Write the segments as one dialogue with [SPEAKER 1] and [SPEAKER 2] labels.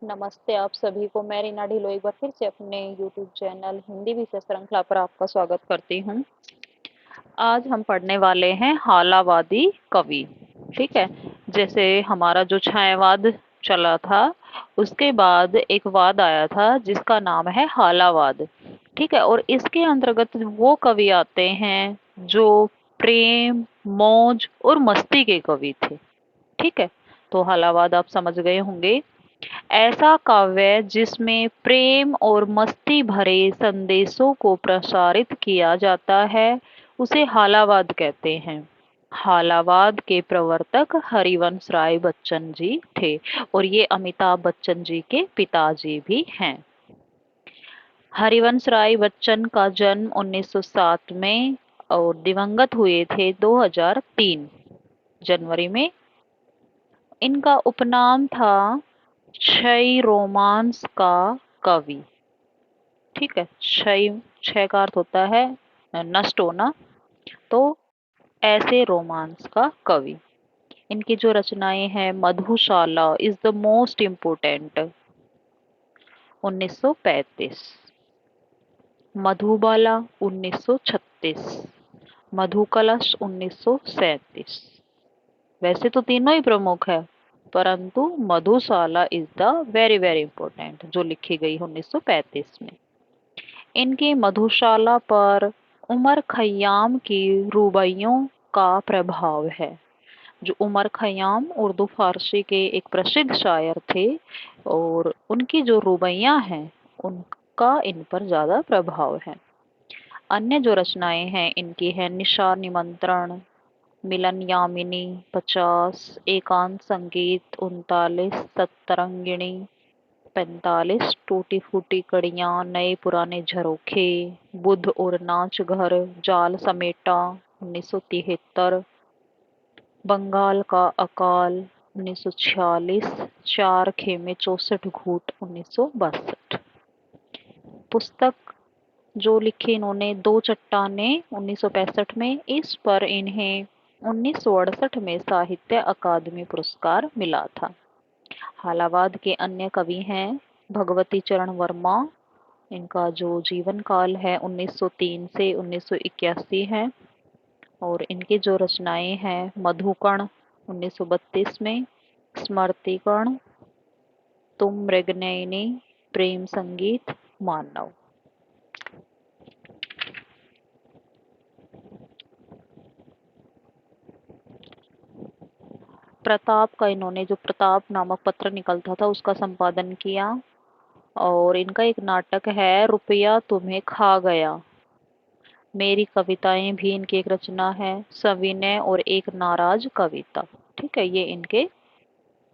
[SPEAKER 1] नमस्ते आप सभी को। मैं रीना ढिल्लों एक बार फिर से अपने यूट्यूब चैनल हिंदी विषय श्रृंखला पर आपका स्वागत करती हूँ। आज हम पढ़ने वाले हैं हालावादी कवि। ठीक है। जैसे हमारा जो छायावाद चला था, उसके बाद एक वाद आया था जिसका नाम है हालावाद। ठीक है। और इसके अंतर्गत वो कवि आते हैं जो प्रेम, मौज और मस्ती के कवि थे। ठीक है। तो हालावाद आप समझ गए होंगे। ऐसा काव्य जिसमें प्रेम और मस्ती भरे संदेशों को प्रसारित किया जाता है, उसे हालावाद कहते हैं। हालावाद के प्रवर्तक हरिवंश राय बच्चन जी थे और ये अमिताभ बच्चन जी के पिताजी भी हैं। हरिवंश राय बच्चन का जन्म 1907 में और दिवंगत हुए थे 2003 जनवरी में। इनका उपनाम था क्षय रोमांस का कवि। ठीक है। क्षय, क्षय का अर्थ होता है नष्ट होना, तो ऐसे रोमांस का कवि। इनकी जो रचनाएं हैं, Madhushala is the most important 1935, Madhubala 1936, Madhukalash 1937। वैसे तो तीनों ही प्रमुख है, परंतु Madhushala is the very very important, जो लिखी गई 1935 में। इनकी मधुशाला पर उमर खयाम की रुबाइयों का प्रभाव है। जो उमर खयाम उर्दू फारसी के एक प्रसिद्ध शायर थे और उनकी जो रुबाइयां हैं उनका इन पर ज्यादा प्रभाव है। अन्य जो रचनाएं हैं इनकी है निशा निमंत्रण, मिलन यामिनी 50, एकांत संगीत 39, सतरंगिणी 45, टूटी फूटी कड़ियां, नए पुराने झरोखे, बुध और नाच घर, जाल समेटा 1973, बंगाल का अकाल 1946, चार खेमे 64 घूट 1962। पुस्तक जो लिखी इन्होंने दो चट्टाने 1965 में, इस पर इन्हें 1968 में साहित्य अकादमी पुरस्कार मिला था। हालावाद के अन्य कवि हैं भगवती चरण वर्मा। इनका जो जीवन काल है 1903 से 1981 है और इनकी जो रचनाएं हैं मधुकण 1932 में, स्मृतिकण, तुम मृगनयनी, प्रेम संगीत, मानव। प्रताप का इन्होंने जो प्रताप नामक पत्र निकलता था उसका संपादन किया और इनका एक नाटक है रुपया तुम्हें खा गया। मेरी कविताएं भी इनकी एक रचना है, सविनय और एक नाराज कविता। ठीक है, ये इनके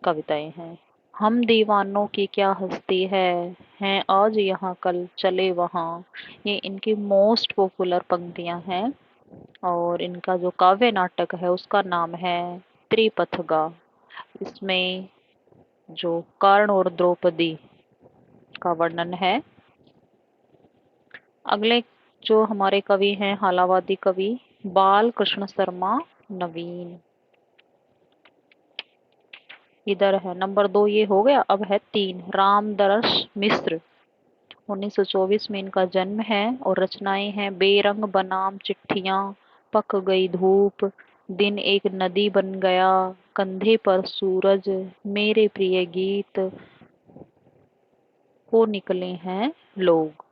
[SPEAKER 1] कविताएं हैं। हम दीवानों की क्या हस्ती है, हैं आज यहाँ कल चले वहाँ। ये इनकी मोस्ट पॉपुलर पंक्तियां हैं और इनका जो काव्य नाटक है उसका नाम है त्रिपथगा। इसमें जो कर्ण और द्रौपदी का वर्णन है। अगले जो हमारे कवि हैं हालावादी कवि बाल कृष्ण शर्मा नवीन। इधर है नंबर 2, ये हो गया। अब है 3, रामदरस मिश्र। 1924 में इनका जन्म है और रचनाएं हैं बेरंग बनाम चिट्ठियां, पक गई धूप, दिन एक नदी बन गया, कंधे पर सूरज, मेरे प्रिय गीत, को निकले हैं लोग।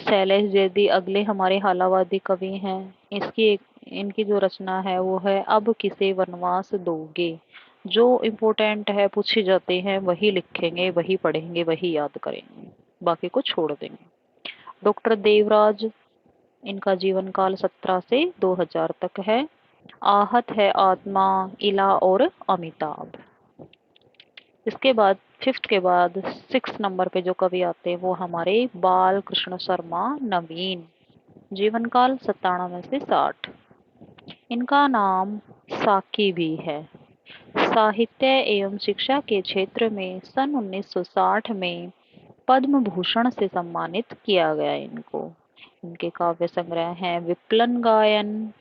[SPEAKER 1] शैलेश जैदी अगले हमारे हालावादी कवि हैं। इनकी जो रचना है वो है अब किसे वनवास दोगे। जो इम्पोर्टेंट है पूछे जाते हैं वही लिखेंगे, वही पढ़ेंगे, वही याद करेंगे, बाकी को छोड़ देंगे। डॉक्टर देवराज, इनका जीवन काल 17 से 2000 तक है। आहत है आत्मा, इला और अमिताभ। इसके बाद 5th के बाद 6 नंबर पे जो कवि आते हैं वो हमारे बाल कृष्ण शर्मा नवीन। जीवन काल 97 से 60। इनका नाम साकी भी है। साहित्य एवं शिक्षा के क्षेत्र में सन 1960 में पद्म भूषण से सम्मानित किया गया इनको। इनके काव्य संग्रह हैं विप्लन गायन,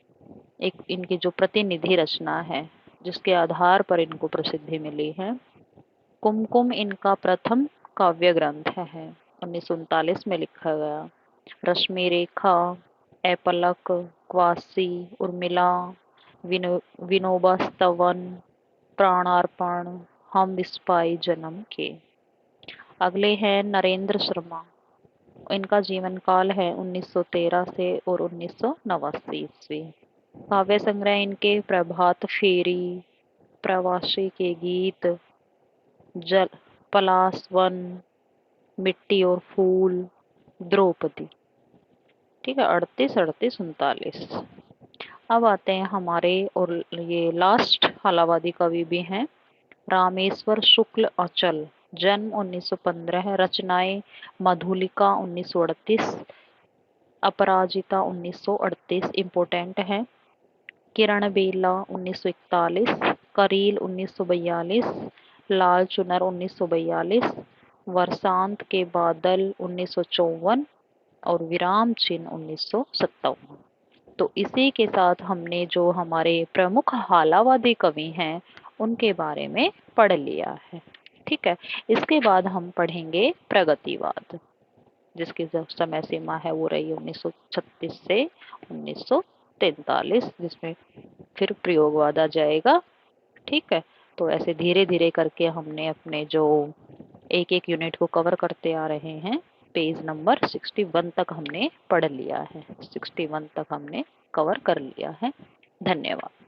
[SPEAKER 1] एक इनकी जो प्रतिनिधि रचना है जिसके आधार पर इनको प्रसिद्धि मिली है। कुमकुम इनका प्रथम काव्य ग्रंथ है, 1939 में लिखा गया। रश्मि रेखा, ऐपलक, क्वासी, उर्मिला, विनोबा स्तवन, प्राणार्पण, हम विस्पाई जन्म के। अगले हैं नरेंद्र शर्मा। इनका जीवन काल है 1913 से और 1989 ईस्वी। काव्य संग्रह इनके प्रभात फेरी, प्रवासी के गीत, जल, पलाश वन, मिट्टी और फूल, द्रौपदी। ठीक है, 38, 38, 39। अब आते हैं हमारे, और ये लास्ट हालावादी कवि भी हैं, रामेश्वर शुक्ल अचल। जन्म 1915 है। रचनाएं मधुलिका 1938, अपराजिता 1938 इम्पोर्टेंट है। किरण बेला 1941, करील 1942, लाल चुनर 1942, वर्षांत के बादल 1954 और विराम चिन्ह 1957। तो इसी के साथ हमने जो हमारे प्रमुख हालावादी कवि हैं उनके बारे में पढ़ लिया है। ठीक है, इसके बाद हम पढ़ेंगे प्रगतिवाद, जिसकी जो समय सीमा है वो रही 1936 से 1943, जिसमें फिर प्रयोगवाद आ जाएगा। ठीक है, तो ऐसे धीरे धीरे करके हमने अपने जो एक एक यूनिट को कवर करते आ रहे हैं। पेज नंबर 61 तक हमने पढ़ लिया है, 61 तक हमने कवर कर लिया है। धन्यवाद।